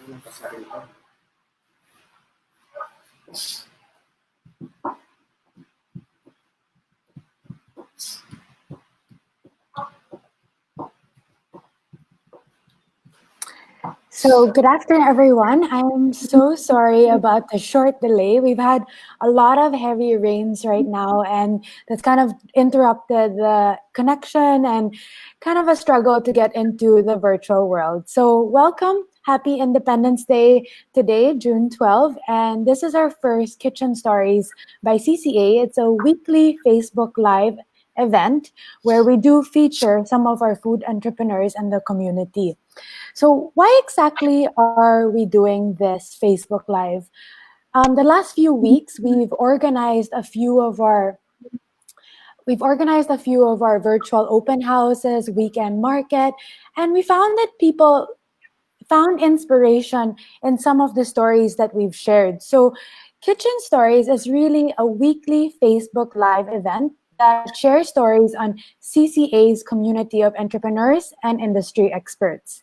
So, good afternoon, everyone. I'm so sorry about the short delay. We've had a lot of heavy rains right now, and that's kind of interrupted the connection and kind of a struggle to get into the virtual world. So, welcome. Happy Independence Day today, June 12th. And this is our first Kitchen Stories by CCA. It's a weekly Facebook Live event where we do feature some of our food entrepreneurs in the community. So, why exactly are we doing this Facebook Live? The last few weeks, we've organized a few of our virtual open houses, weekend market, and we found that people found inspiration in some of the stories that we've shared. So, Kitchen Stories is really a weekly Facebook Live event that shares stories on CCA's community of entrepreneurs and industry experts.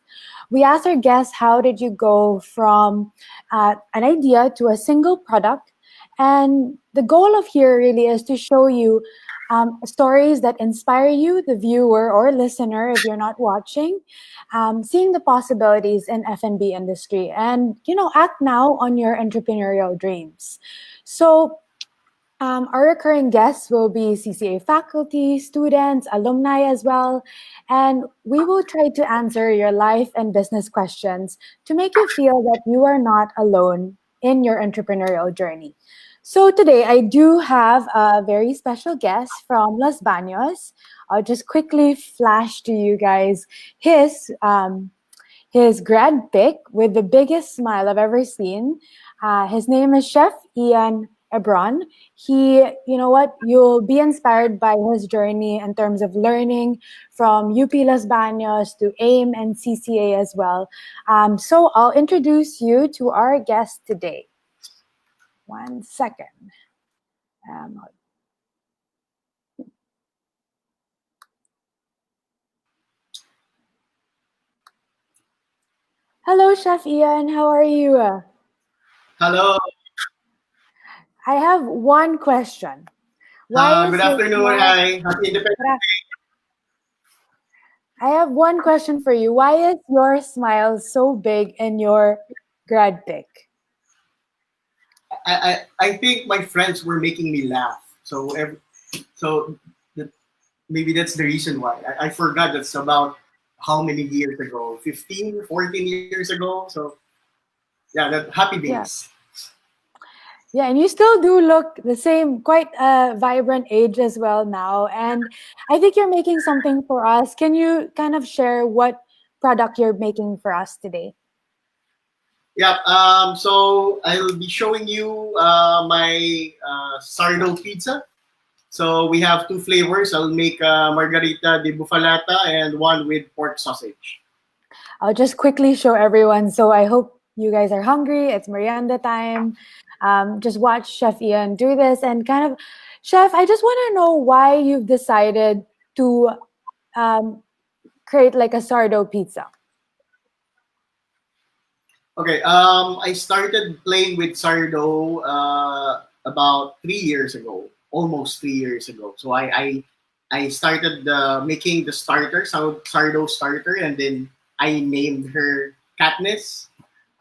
We asked our guests, how did you go from an idea to a single product? And the goal of here really is to show you stories that inspire you, the viewer or listener, if you're not watching, seeing the possibilities in F&B industry, and act now on your entrepreneurial dreams. So our recurring guests will be CCA faculty, students, alumni as well, and we will try to answer your life and business questions to make you feel that you are not alone in your entrepreneurial journey. So today I do have a very special guest from Los Baños. I'll just quickly flash to you guys his grad pick with the biggest smile I've ever seen. His name is Chef Ian Gebron. You'll be inspired by his journey in terms of learning from UP Los Baños to AIM and CCA as well. So I'll introduce you to our guest today. 1 second. Hello, Chef Ian. How are you? Hello. I have one question. Good afternoon. Hi. Happy Independence I have one question for you. Why is your smile so big in your grad pic? I think my friends were making me laugh. So maybe that's the reason why. I forgot that's about how many years ago? 15, 14 years ago. So yeah, that happy days. Yeah, and you still do look the same, quite a vibrant age as well now. And I think you're making something for us. Can you kind of share what product you're making for us today? Yeah. So I'll be showing you my sourdough pizza. So we have two flavors. I'll make margarita de bufalata and one with pork sausage. I'll just quickly show everyone. So I hope you guys are hungry. It's merienda time. Just watch Chef Ian do this and kind of, Chef, I just want to know why you've decided to create like a sourdough pizza. Okay, I started playing with sourdough about 3 years ago, almost 3 years ago. So I started making the starter, sourdough starter, and then I named her Katniss.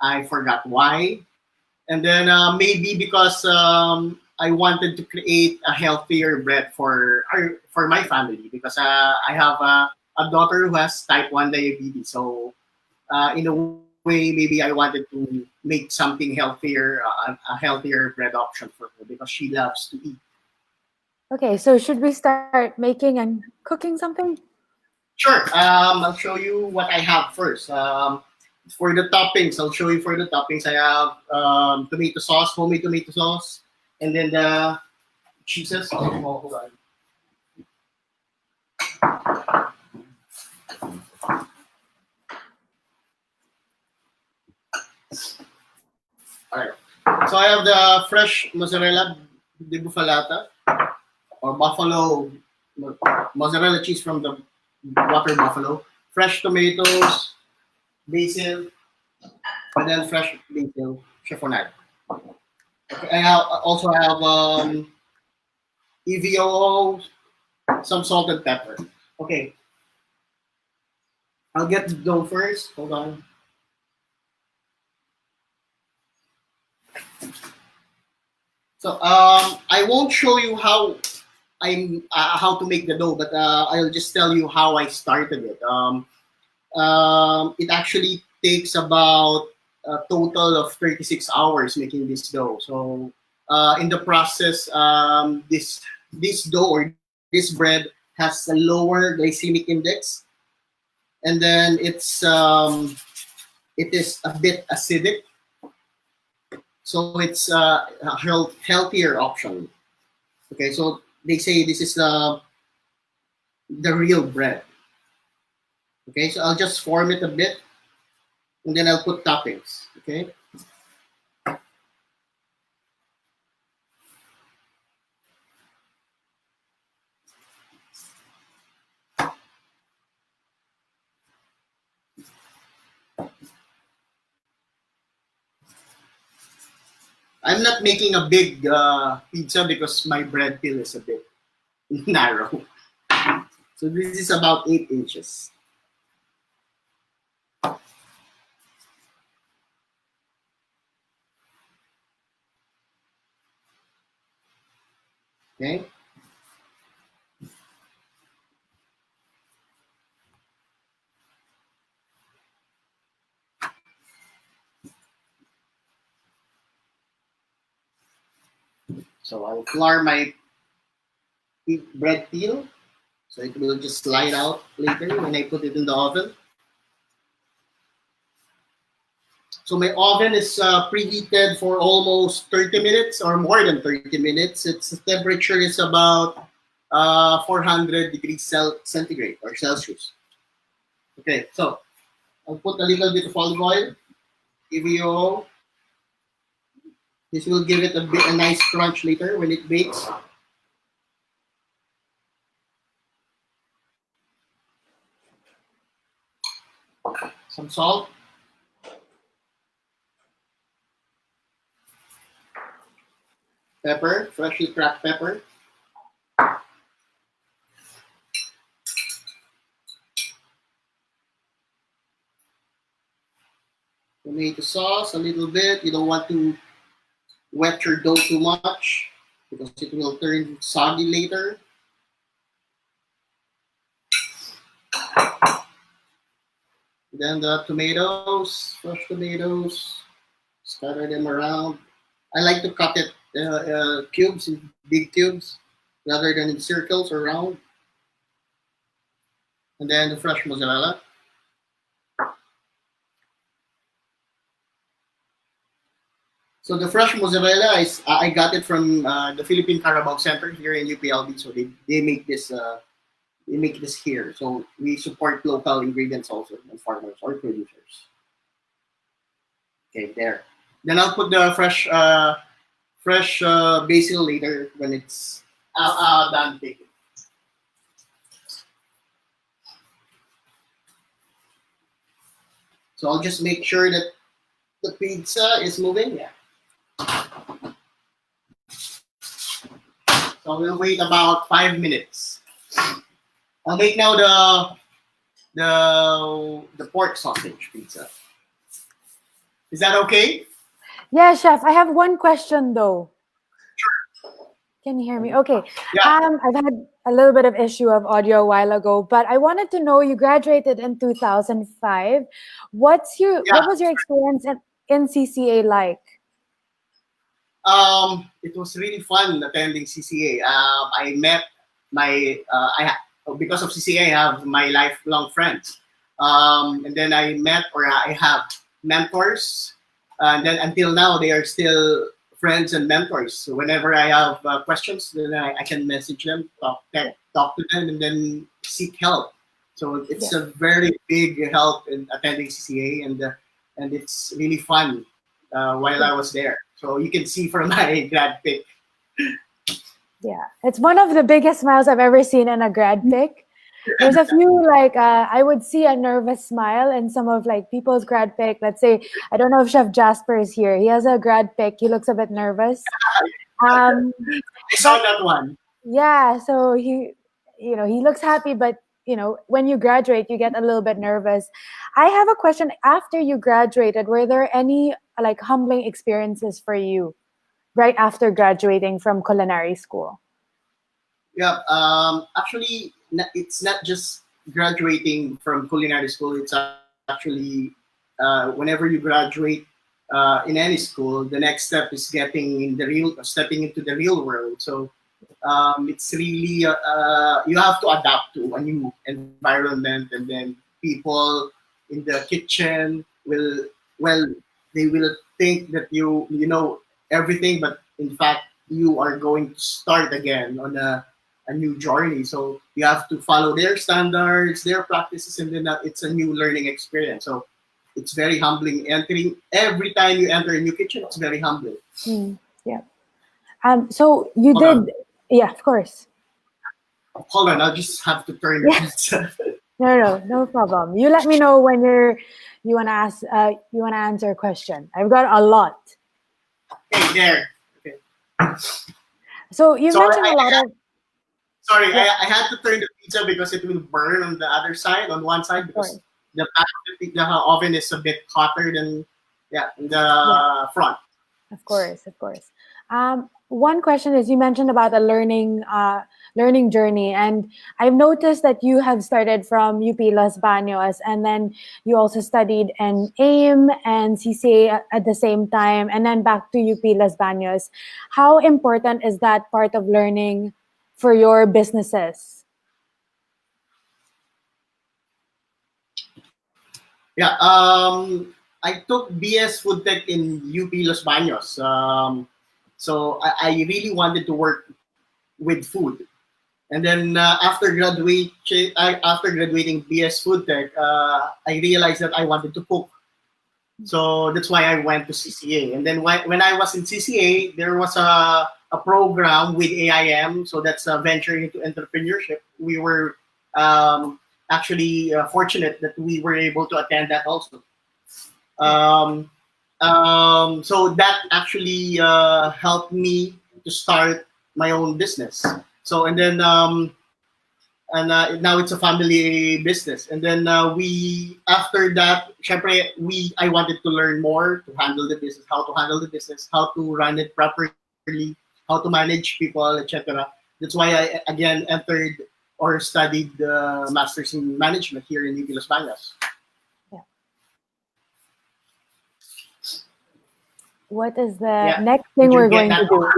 I forgot why. And then maybe because I wanted to create a healthier bread for my family, because I have a daughter who has type 1 diabetes. So in a way, maybe I wanted to make something healthier, a healthier bread option for her because she loves to eat. Okay, so should we start making and cooking something? Sure. I'll show you what I have first. For the toppings, I'll show you for the toppings. I have tomato sauce, homemade tomato sauce, and then the cheeses. Oh, hold on. All right. So I have the fresh mozzarella de bufalata or buffalo mozzarella cheese from the water buffalo. Fresh tomatoes, basil, and then fresh basil chiffonade. Okay, also have EVO, some salt and pepper. Okay, I'll get the dough first. Hold on. So I won't show you how to make the dough, but I'll just tell you how I started it. It actually takes about a total of 36 hours making this dough. So in the process, this dough or this bread has a lower glycemic index, and then it is a bit acidic, so it's a healthier option. Okay, so they say this is the real bread. Okay, so I'll just form it a bit, and then I'll put toppings. Okay. I'm not making a big pizza because my bread peel is a bit narrow. So this is about 8 inches. Okay. So I'll flour my bread peel. So it will just slide out later when I put it in the oven. So my oven is preheated for almost 30 minutes or more than 30 minutes. Its temperature is about 400 degrees centigrade or Celsius. Okay, so I'll put a little bit of olive oil, EVO. This will give it a nice crunch later when it bakes. Some salt. Pepper, freshly cracked pepper. Tomato sauce a little bit. You don't want to wet your dough too much because it will turn soggy later. Then the tomatoes, fresh tomatoes, scatter them around. I like to cut it cubes, in big cubes, rather than in circles or round. And then the fresh mozzarella. So the fresh mozzarella is I got it from the Philippine Carabao Center here in UPLB. So they make this here. So we support local ingredients also and farmers or producers. Okay, there. Then I'll put the fresh basil later when it's done baking. So I'll just make sure that the pizza is moving. Yeah. So we'll wait about 5 minutes. I'll make now the pork sausage pizza. Is that okay? Yeah, chef. I have one question though. Can you hear me? Okay. Yeah. I've had a little bit of issue of audio a while ago, but I wanted to know, you graduated in 2005. What Yeah. was your experience in CCA like? It was really fun attending CCA. I met because of CCA, I have my lifelong friends. And then I met or I have mentors. And then until now, they are still friends and mentors. So whenever I have questions, then I can message them, talk to them, and then seek help. So it's a very big help in attending CCA, and it's really fun while I was there. So you can see from my grad pic. Yeah, it's one of the biggest smiles I've ever seen in a grad pic. There's a few like I would see a nervous smile in some of like people's grad pick. Let's say I don't know if Chef Jasper is here. He has a grad pick. He looks a bit nervous. Um, I saw but that one. yeah, so he looks happy, but when you graduate, you get a little bit nervous. I have a question. After you graduated, were there any like humbling experiences for you right after graduating from culinary school? Yeah. Actually, it's not just graduating from culinary school. It's actually whenever you graduate in any school, the next step is stepping into the real world. So it's really you have to adapt to a new environment, and then people in the kitchen will well they will think that you know everything, but in fact you are going to start again on a new journey. So you have to follow their standards, their practices, and then it's a new learning experience. So it's very humbling. Entering every time you enter a new kitchen, it's very humbling. Hmm, yeah. So you Hold did, on, yeah, of course. hold on. I'll just have to turn the Yeah, pizza. no problem. You let me know when you wanna ask, you wanna answer a question. I've got a lot. Hey, there. Okay. So you Sorry, mentioned a lot of, yeah, I had to turn the pizza because it will burn on the other side, on one side, of course. because the back of the oven is a bit hotter than in Yeah. the front. Of course, of course. One question is you mentioned about a learning journey, and I've noticed that you have started from UP Los Baños, and then you also studied in AIM and CCA at the same time, and then back to UP Los Baños. How important is that part of learning for your businesses? Yeah, I took BS Food Tech in UP Los Baños. So I really wanted to work with food. And then after graduating BS Food Tech, I realized that I wanted to cook. So that's why I went to CCA. And then when I was in CCA, there was a program with AIM. So that's a venture into entrepreneurship. We were actually fortunate that we were able to attend that also. Um, so that actually helped me to start my own business. So and then now it's a family business. And then we after that, syempre, I wanted to learn more to handle the business, how to handle the business, how to run it properly, how to manage people, etc. That's why I again entered or studied the masters in management here in UP Los Baños. Yeah. What is the Yeah. next thing Did you we're get going to that do? one?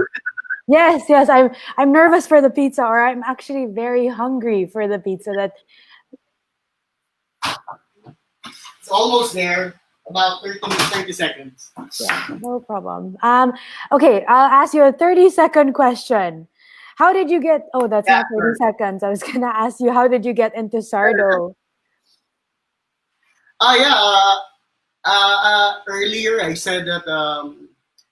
Yes, yes. I'm nervous for the pizza, or I'm actually very hungry for the pizza. That It's almost there. About 30 seconds. yeah, no problem. Okay, I'll ask you a 30-second question. How did you get? Oh, that's Yeah, not 30 sure. seconds. I was gonna ask you, how did you get into sardo? Yeah. Earlier, I said that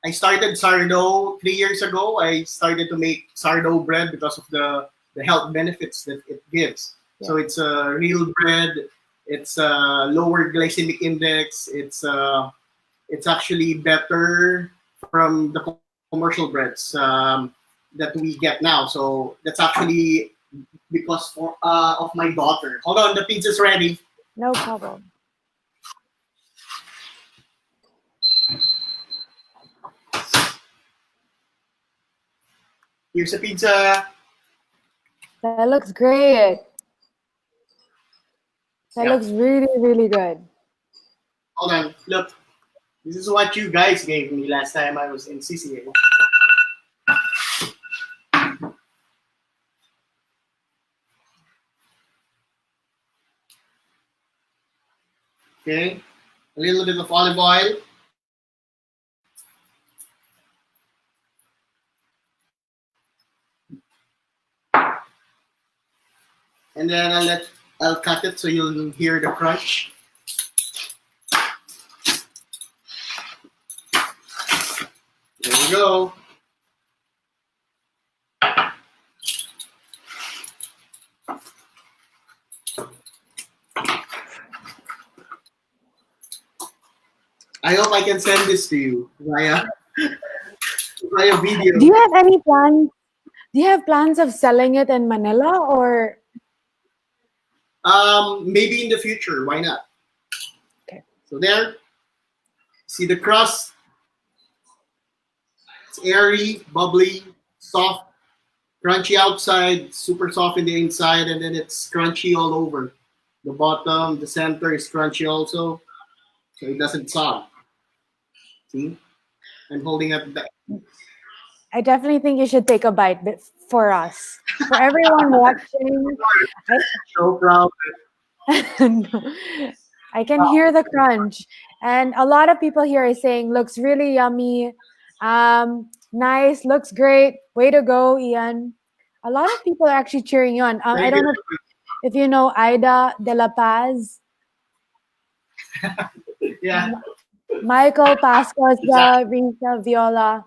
I started sourdough 3 years ago. I started to make sourdough bread because of the health benefits that it gives. Yeah. So it's a real bread. It's a lower glycemic index. It's actually better from the commercial breads that we get now. So that's actually because of my daughter. Hold on, the pizza's ready. No problem. Here's a pizza. That looks great. That Yeah. looks really, really good. Hold on. Look, this is what you guys gave me last time I was in CCA. Okay. A little bit of olive oil. And then I'll cut it so you'll hear the crunch. There you go. I hope I can send this to you via Do video. you have any plans? Do you have plans of selling it in Manila or? Maybe in the future. Why not? Okay. So there, see the crust. It's airy, bubbly, soft, crunchy outside, super soft in the inside, and then it's crunchy all over. The bottom, the center is crunchy also, so it doesn't sog. See, I'm holding up the. I definitely think you should take a bite for us, for everyone watching. No problem. I can hear the crunch, and a lot of people here are saying looks really yummy, nice, looks great, way to go, Ian. A lot of people are actually cheering you on. I Thank don't you. know if you know Ida de la Paz, Yeah, Michael exactly. Pascosa, Risa Viola.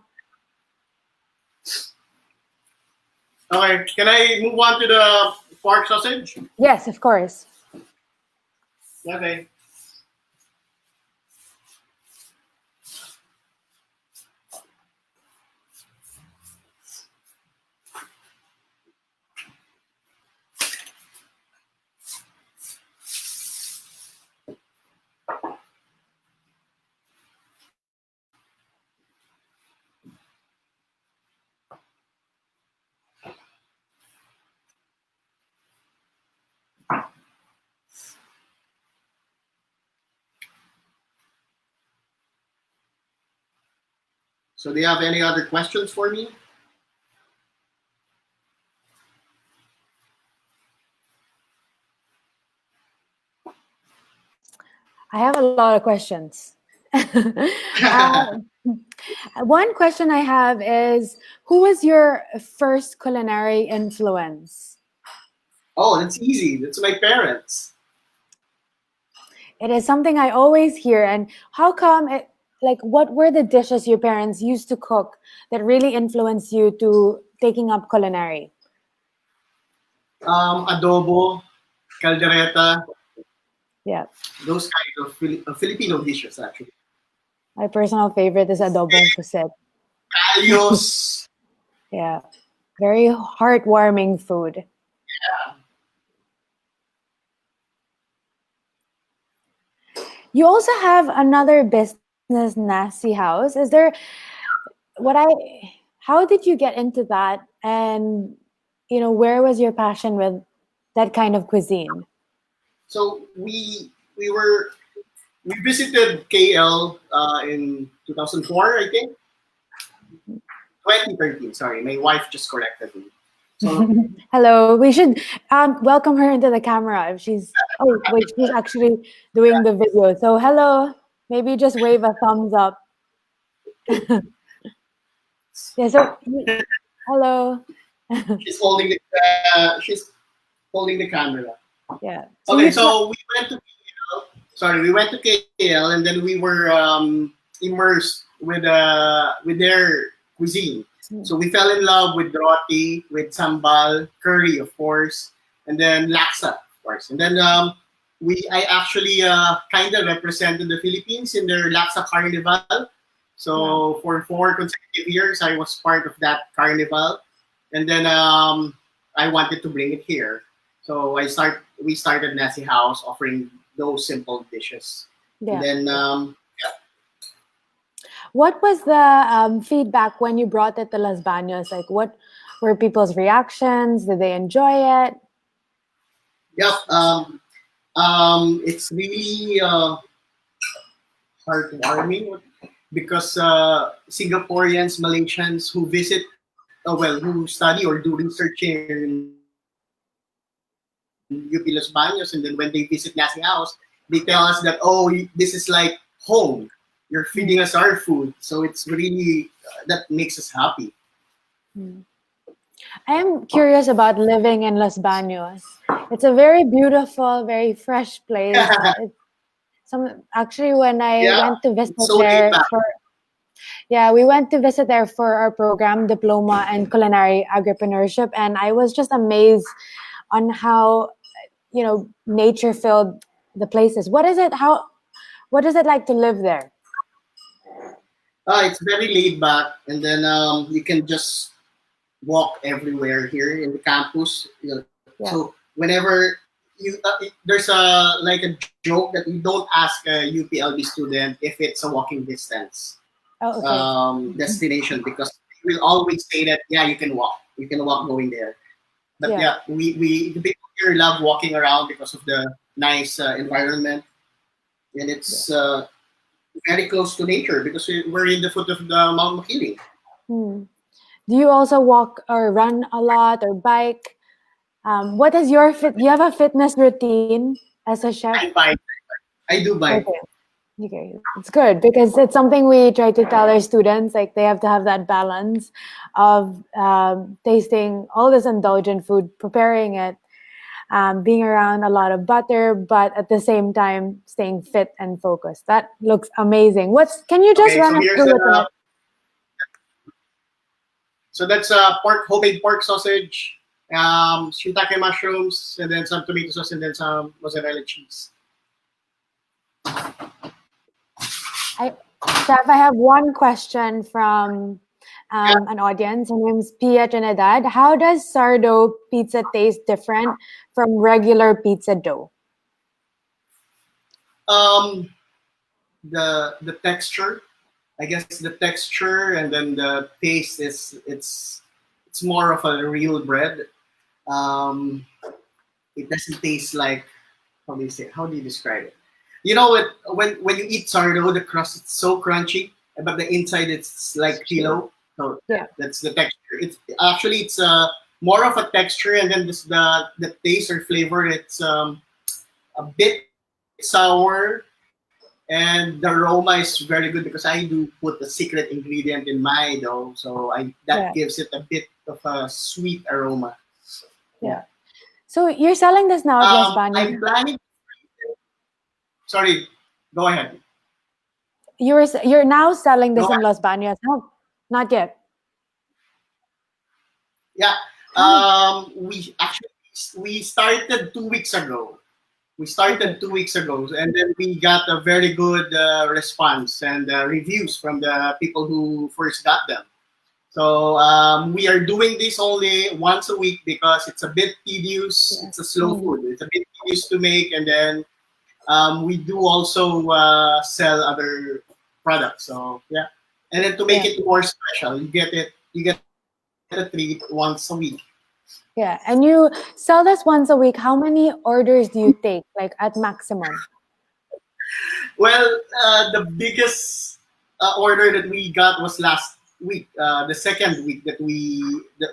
Okay, can I move on to the pork sausage? Yes, of course. Okay. So, do you have any other questions for me? I have a lot of questions. One question I have is, who was your first culinary influence? Oh, that's easy. That's my parents. It is something I always hear. And how come it, like, what were the dishes your parents used to cook that really influenced you to taking up culinary? Adobo, caldereta, Yeah. those kinds of Filipino dishes, actually. My personal favorite is adobong puset. Ayos. Yeah. Very heartwarming food. You also have another business, Nasi House. Is there what I how did you get into that, and where was your passion with that kind of cuisine? So we visited KL in 2004, I think. 2013. Sorry, my wife just corrected me. So Hello, we should welcome her into the camera if she's oh wait, she's actually doing the video, so hello, maybe just wave a thumbs up. Yeah, so hello. she's holding the camera. Yeah, so Okay, you so we went to KL and then we were immersed with their cuisine. So we fell in love with roti, with sambal, curry, of course, and then laksa, of course. And then I actually kind of represented the Philippines in their laksa carnival. wow. So for 4 consecutive years, I was part of that carnival, and then I wanted to bring it here. So we started Nasi House offering those simple dishes. And Yeah. then What was the feedback when you brought it to Las Baños? Like, what were people's reactions? Did they enjoy it? yep, it's really heartwarming because Singaporeans, Malaysians who visit, who study or do research in UP Los Baños, and then when they visit Nasi House, they tell us that, oh, this is like home. You're feeding us our food. So it's really, that makes us happy. Hmm. I am curious about living in Los Baños. It's a very beautiful, very fresh place. Actually, when I Yeah, went to visit it's so laid there back. for yeah, we went to visit there for our program, Diploma in Culinary Agripreneurship, and I was just amazed on how nature filled the places. What is it? What is it like to live there? It's very laid back, and then you can just walk everywhere here in the campus. You know, Yeah. so whenever there's a like a joke that we don't ask a UPLB student if it's a walking distance Oh, okay. destination, because we will always say that yeah, you can walk going there. But Yeah. yeah, we the people here love walking around because of the nice environment, and Yeah. it's very close to nature because we're in the foot of the Mount Makiling. Hmm. Do you also walk or run a lot or bike? What is your fit? Do you have a fitness routine as a chef? I bike. I do bike. Okay. Okay, it's good because it's something we try to tell our students. Like they have to have that balance of tasting all this indulgent food, preparing it, being around a lot of butter, but at the same time staying fit and focused. That looks amazing. What's Can you just Okay, run so us here's through with it? that's pork homemade pork sausage, shiitake mushrooms, and then some tomato sauce, and then some mozzarella cheese. I, Chef, I have one question from Yeah. an audience. Her name's Pia Trinidad. How does sourdough pizza taste different from regular pizza dough? Um, the texture, I guess the texture, and then the taste is it's more of a real bread. Um, it doesn't taste like how do you describe it? You know what? When you eat sourdough, the crust is so crunchy, but the inside it's like True. phyllo. So Yeah. that's the texture. It's more of a texture, and then the taste or flavor. It's a bit sour, and the aroma is very good because I do put the secret ingredient in my dough, so I that Yeah. gives it a bit of a sweet aroma. Yeah. Yeah. So you're selling this now at Los Baños. I'm planning. Sorry, go ahead. You're now selling Go this in ahead. Los Baños. No, not yet. Yeah. Oh, We actually we started 2 weeks ago. We okay. started 2 weeks ago, and then we got a very good response and reviews from the people who first got them. So we are doing this only once a week because it's a bit tedious. Yeah. It's a slow Mm, food. It's a bit tedious to make, and then we do also sell other products. So yeah, and then to make yeah. it more special, you get a treat once a week. Yeah. And you sell this once a week. How many orders do you take, like at maximum? Well, the biggest order that we got was last week. The second week that we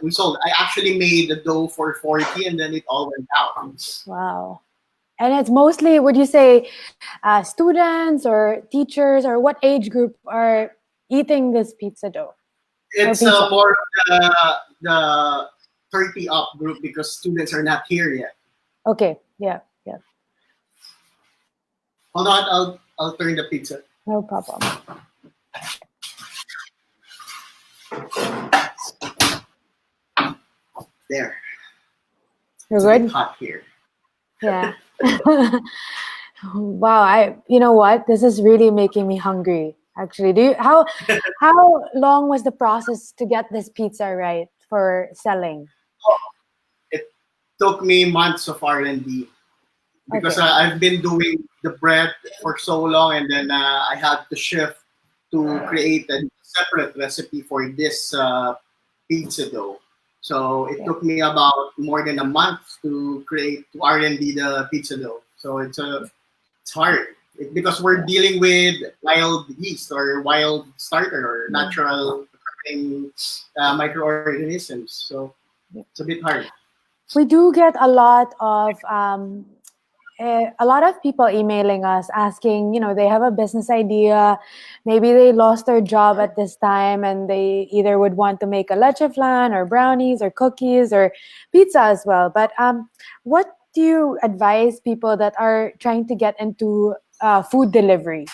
sold, I actually made the dough for 40, and then it all went out. Wow. And it's mostly, would you say, students or teachers, or what age group are eating this pizza dough or It's pizza? more of the 30 up group because students are not here yet. Okay. Yeah. Yeah. Hold on, I'll turn the pizza. No problem. There, You're it's a bit good? hot here. Yeah. Wow, you know what? This is really making me hungry. Actually, how long was the process to get this pizza right for selling? It took me months of R&D because Okay. I've been doing the bread for so long, and then I had to shift to create a separate recipe for this pizza dough. So it Yeah. took me about more than a month to create to R&D the pizza dough. So it's hard because we're Yeah. dealing with wild yeast or wild starter or Mm. natural occurring microorganisms. So Yeah. it's a bit hard. We do get a lot of people emailing us asking, they have a business idea. Maybe they lost their job at this time and they either would want to make a leche flan or brownies or cookies or pizza as well. But what do you advise people that are trying to get into food delivery?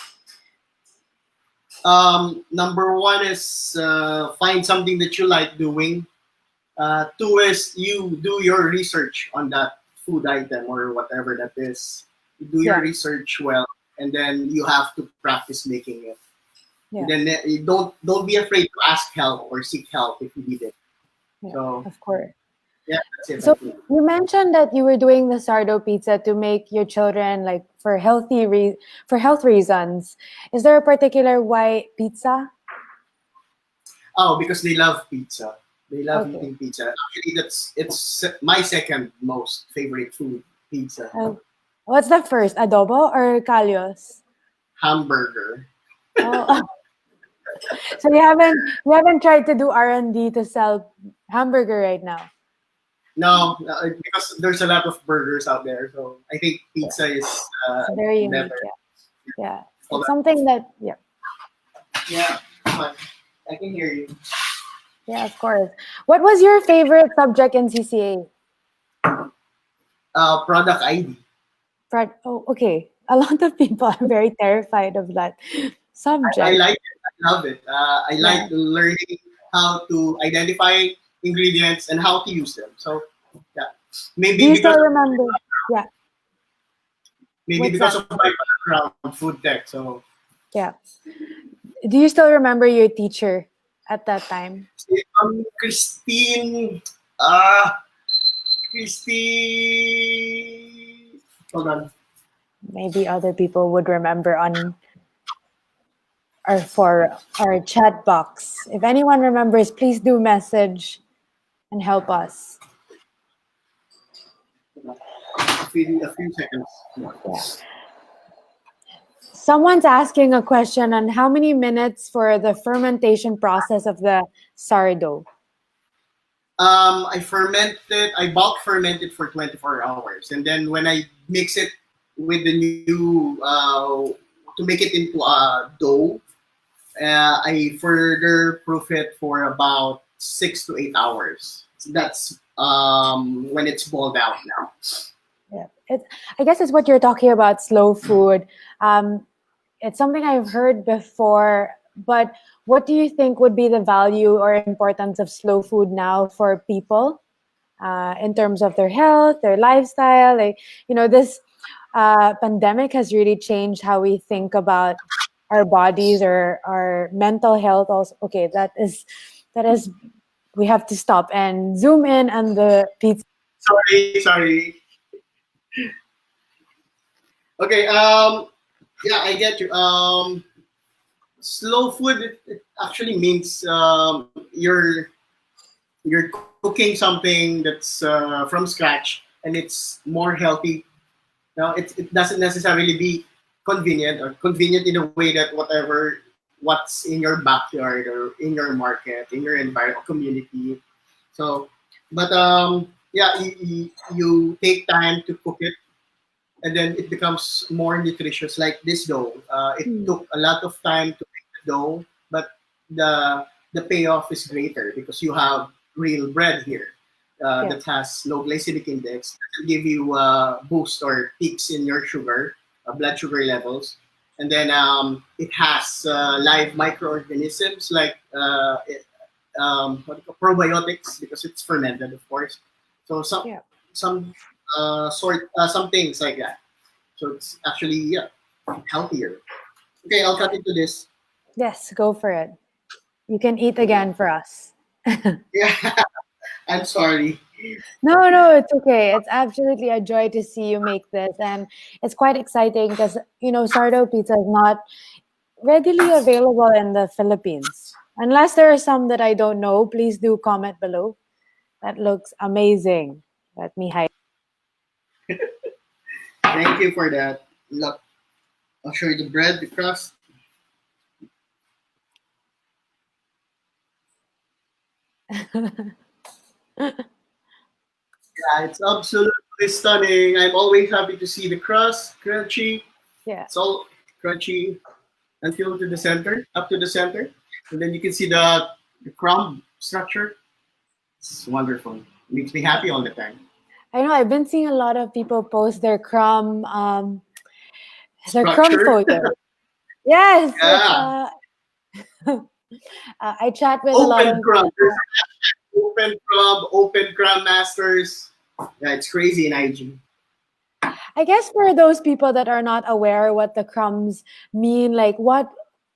Number one is find something that you like doing. Two is you do your research on that food item or whatever that is. You do your Yeah. research well, and then you have to practice making it. Yeah. Then you don't be afraid to ask help or seek help if you need it. Yeah. So Of course. yeah, that's it. I So think. you mentioned that you were doing the sourdough pizza to make your children like for for health reasons. Is there a particular why pizza? Oh, because they love pizza. They love Okay. eating pizza. Actually, it's my second most favorite food, pizza. Uh, what's the first, adobo or callos? Hamburger. Oh, so you haven't tried to do R&D to sell hamburger right now. No, because there's a lot of burgers out there. So I think Yeah, pizza is it's very unique. better. Yeah, yeah. Hold It's on. something that Yeah, come on. I can hear you. yeah, of course. What was your favorite subject in CCA? Product ID. Oh, okay. A lot of people are very terrified of that I subject. like it. I love it. I like Yeah. learning how to identify ingredients and how to use them. So yeah, Do maybe you because still remember? Yeah. maybe What's because that? of my background, food tech. So Yeah. Do you still remember your teacher at that time? Christine, uh, Christine. Hold on. Maybe other people would remember on or for our chat box. If anyone remembers, please do message and help us. A few seconds. Yeah. Someone's asking a question on how many minutes for the fermentation process of the sourdough. I bulk ferment it for 24 hours. And then when I mix it with the new, to make it into a dough, I further proof it for about 6 to 8 hours. So that's when it's boiled out now. Yeah, I guess it's what you're talking about, slow food. Um, it's something I've heard before, but what do you think would be the value or importance of slow food now for people in terms of their health, their lifestyle? Like, this pandemic has really changed how we think about our bodies or our mental health. Also, okay, that is we have to stop and zoom in on the pizza. Sorry. Okay. Yeah, I get you. Slow food it actually means you're cooking something that's from scratch and it's more healthy. Now it doesn't necessarily be convenient or convenient in a way that whatever what's in your backyard or in your market in your environment community. So, but yeah, you take time to cook it and then it becomes more nutritious. Like this dough, it Hmm. took a lot of time to make the dough, but the payoff is greater because you have real bread here Yeah. that has low glycemic index that will give you a boost or peaks in your sugar, blood sugar levels, and then it has live microorganisms like probiotics because it's fermented, of course. So Yeah. some some things like that. So it's actually yeah, healthier. Okay, I'll cut into this. Yes, go for it. You can eat again for us. Yeah, I'm sorry. No, no, it's okay. It's absolutely a joy to see you make this. And it's quite exciting because, sourdough pizza is not readily available in the Philippines. Unless there are some that I don't know, please do comment below. That looks amazing. Let me hide. Thank you for that. Look, I'll show you the bread, the crust. Yeah, it's absolutely stunning. I'm always happy to see the crust, crunchy. Yeah. It's all crunchy until to the center, up to the center, and then you can see the crumb structure. It's wonderful. Makes me happy all the time. I know I've been seeing a lot of people post their crumb Structure. photo. Yes, it's Yeah. I chat with a lot Open of crumb. There's open crumb masters. Yeah, it's crazy in IG. I guess for those people that are not aware what the crumbs mean, like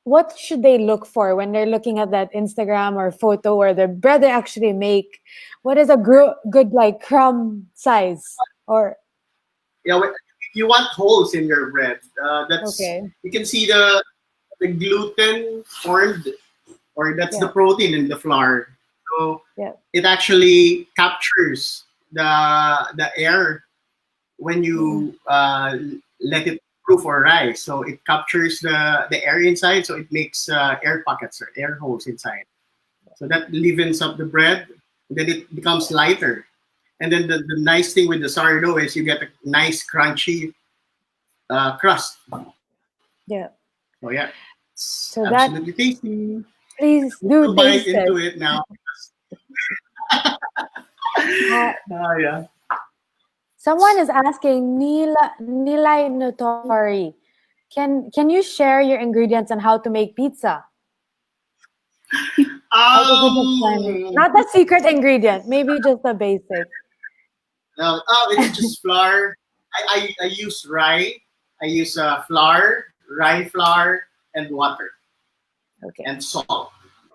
what should they look for when they're looking at that Instagram or photo or the bread they actually make? What is a good like crumb size? Or Yeah, if you want holes in your bread, that's okay, you can see the gluten formed, or that's the yeah, protein in the flour. So yeah, it actually captures the air when mm, you let it proof or rise. So it captures the air inside, so it makes air pockets or air holes inside. So that leavens up the bread, then it becomes lighter. And then the nice thing with the sourdough is you get a nice crunchy crust. yeah. So yeah, it's So that absolutely tasty. please do We'll bite taste into it. it now. Uh, Yeah. Someone is asking Nilay Notori. Can you share your ingredients on how to make pizza? Like if you just can, Um, not the secret ingredient, maybe just the basic. it's just flour. I use rye. I use flour, rye flour, and water Okay. and salt.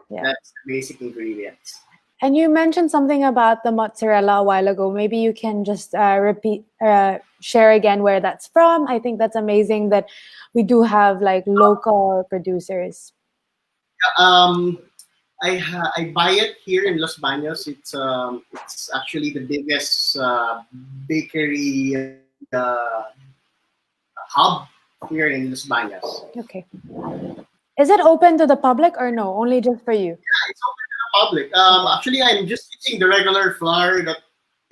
Yeah. That's the basic ingredients. And you mentioned something about the mozzarella a while ago. Maybe you can just share again where that's from. I think that's amazing that we do have like local producers. Um, I buy it here in Los Baños. It's actually the biggest bakery hub here in Los Baños. Okay. Is it open to the public or no? Only just for you? It's open to the public. Okay. Actually, I'm just using the regular flour that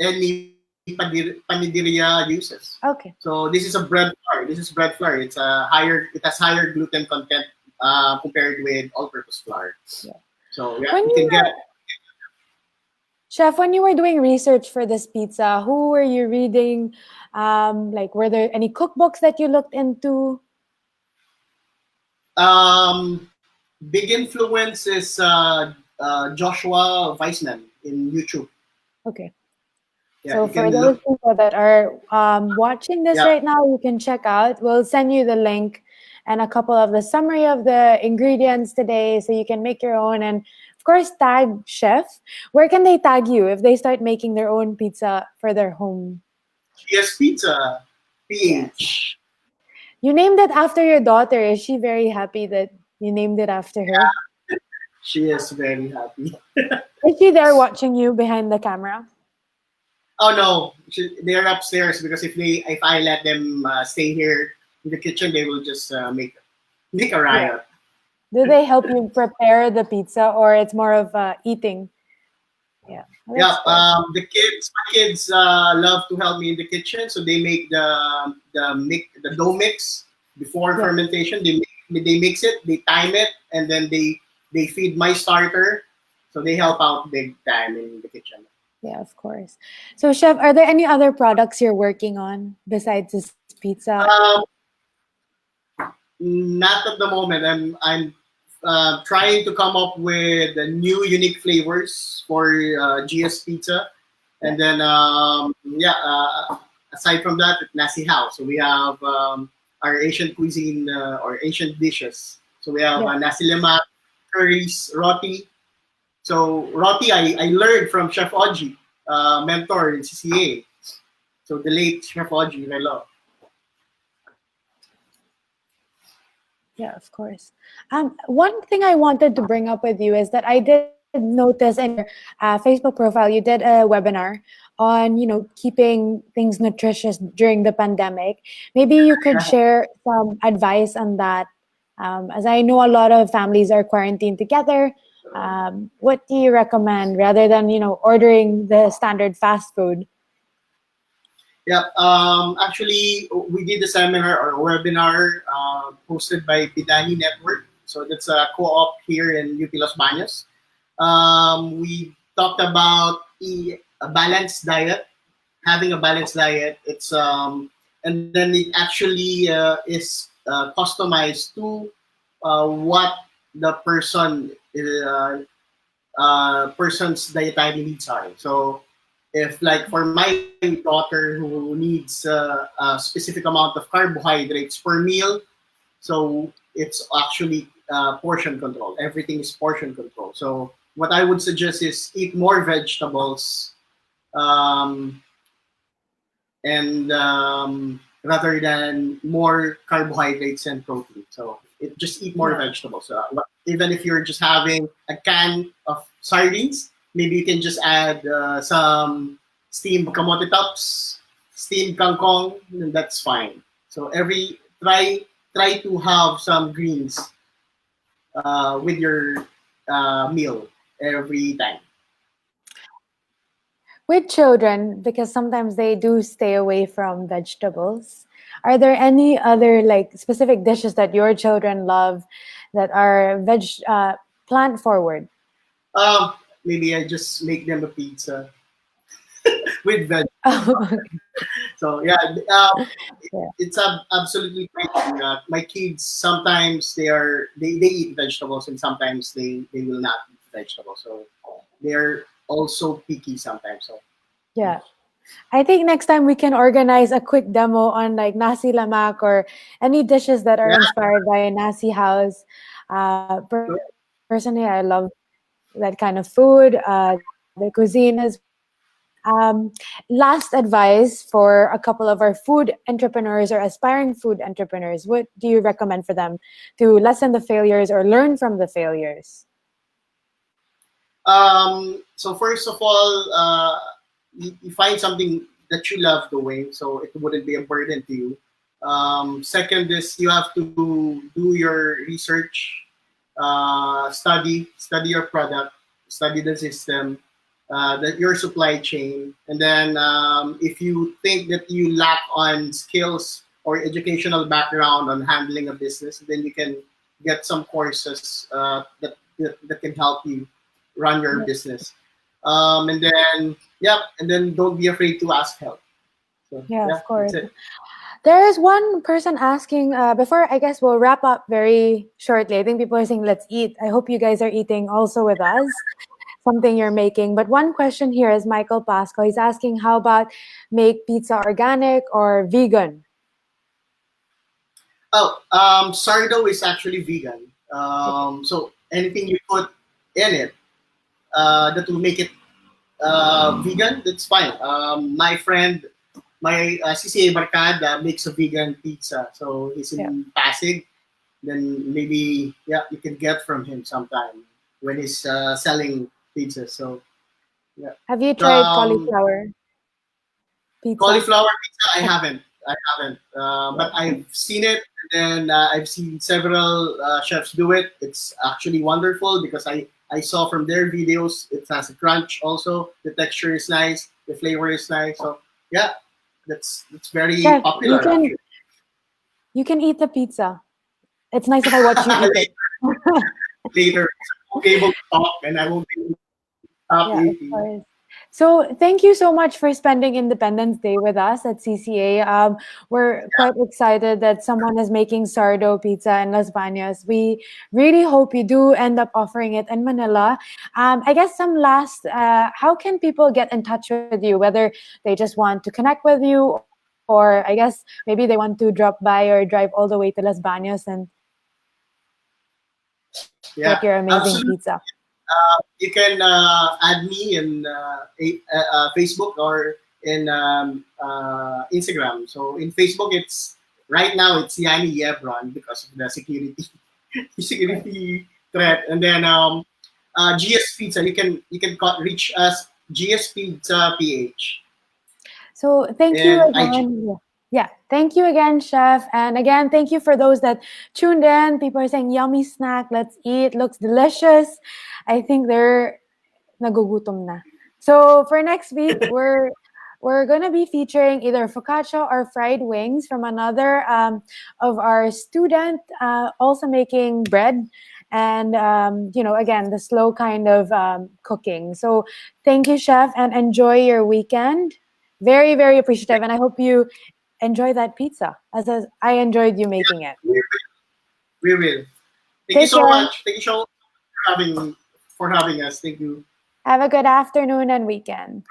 any panideria uses. Okay. So this is a bread flour. This is bread flour. It has higher gluten content compared with all-purpose flour. Yeah. So yeah, When you you can get. were, Chef, when you were doing research for this pizza, who were you reading? Like, were there any cookbooks that you looked into? Um, Big influence is Joshua Weissman in YouTube. Okay. Yeah, So you for can those look. people that are watching this Yeah, right now, you can check out. We'll send you the link and a couple of the summary of the ingredients today, so you can make your own. And of course, tag chef. Where can they tag you if they start making their own pizza for their home? GS Pizza, Yes. PH. You named it after your daughter. Is she very happy that you named it after her? She is very happy. Is she there watching you behind the camera? Oh no, they're upstairs because if I let them stay here in the kitchen, they will just make a Yeah. riot. Do they help you prepare the pizza, or it's more of eating? Yeah, well, Yeah, that's good. my kids love to help me in the kitchen, so they make the dough mix before Yeah, fermentation. They mix it, they time it, and then they feed my starter, so they help out big time in the kitchen. yeah, of course. So, chef, are there any other products you're working on besides this pizza? Um, Not at the moment. I'm trying to come up with new unique flavors for GS Pizza, Yeah, and then aside from that, Nasi House. So we have our Asian cuisine or Asian dishes. So we have yeah, nasi lemak, curries, roti. So roti, I learned from Chef Oji, mentor in CCA. So the late Chef Oji Relo. yeah, of course. One thing I wanted to bring up with you is that I did notice in your Facebook profile you did a webinar on keeping things nutritious during the pandemic. Maybe you could share some advice on that, as I know a lot of families are quarantined together. What do you recommend rather than ordering the standard fast food? Yeah, actually, we did a seminar or webinar hosted by Pidani Network. So that's a co-op here in UP Los Baños. We talked about a balanced diet, having a balanced diet. And then it actually is customized to what the person's dietary needs are. So if like for my daughter who needs a specific amount of carbohydrates per meal, so it's actually portion control. Everything is portion control. So what I would suggest is eat more vegetables, um, and rather than more carbohydrates and protein. So just eat more Yeah. vegetables. Even if you're just having a can of sardines, maybe you can just add some steamed kamote tops, steamed kangkong, and that's fine. So try to have some greens with your meal every time. With children, because sometimes they do stay away from vegetables, are there any other like specific dishes that your children love that are plant forward? Um, Maybe I just make them a pizza with veg. So yeah, Yeah. it's absolutely great. My kids sometimes they eat vegetables and sometimes they will not eat vegetables. So they're also picky sometimes. So Yeah. I think next time we can organize a quick demo on like nasi lemak or any dishes that are yeah, inspired by a nasi house. sure. Personally, I love that kind of food, the cuisine as well. Last advice for a couple of our food entrepreneurs or aspiring food entrepreneurs, what do you recommend for them to lessen the failures or learn from the failures? So first of all, you find something that you love doing, so it wouldn't be a burden to you. Second is you have to do your research, study your product, study the system, that your supply chain, and then if you think that you lack on skills or educational background on handling a business, then you can get some courses that can help you run your business. And then yeah, and then don't be afraid to ask help. So Yeah, yeah, of that's course. it. There is one person asking, before I guess we'll wrap up very shortly. I think people are saying, let's eat. I hope you guys are eating also with us, something you're making. But one question here is Michael Pasco. He's asking, how about make pizza organic or vegan? Oh, sourdough is actually vegan. Okay. So anything you put in it that will make it vegan, that's fine. My friend, my CCA Barcada makes a vegan pizza. So he's Yeah. in Pasig. Then maybe yeah, you can get from him sometime when he's selling pizzas. So yeah. Have you tried Um, cauliflower pizza? Cauliflower pizza, I haven't. But Yeah. I've seen it, and then I've seen several chefs do it. It's actually wonderful because I saw from their videos. It has a crunch. Also, the texture is nice. The flavor is nice. So yeah, that's very Chef, popular actually. you can eat the pizza. It's nice if I watch you eat it. Later, I won't be able to talk, and I won't be able to stop Yeah, of eating. course. So thank you so much for spending Independence Day with us at CCA. We're quite excited that someone is making sourdough pizza in Las Bañas. We really hope you do end up offering it in Manila. I guess some last, how can people get in touch with you, whether they just want to connect with you or I guess maybe they want to drop by or drive all the way to Las Bañas and get your Yeah, amazing absolutely. pizza. You can add me in Facebook or in Instagram. So in Facebook, it's right now it's Yanni Gebron because of the security Right. security threat, and then GS Pizza. You can reach us GS Pizza PH So thank you and IG. again. Yeah, thank you again, Chef. And again, thank you for those that tuned in. People are saying, yummy snack, let's eat, looks delicious. I think they're nagugutom na. So for next week, we're gonna be featuring either focaccia or fried wings from another of our student, also making bread and again the slow kind of cooking. So thank you, Chef, and enjoy your weekend. Very very appreciative, and I hope you enjoy that pizza as I enjoyed you making it. We we will. Thank you Take so care. much. Thank you so much for having us. Thank you. Have a good afternoon and weekend.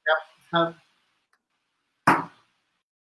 Yep. Have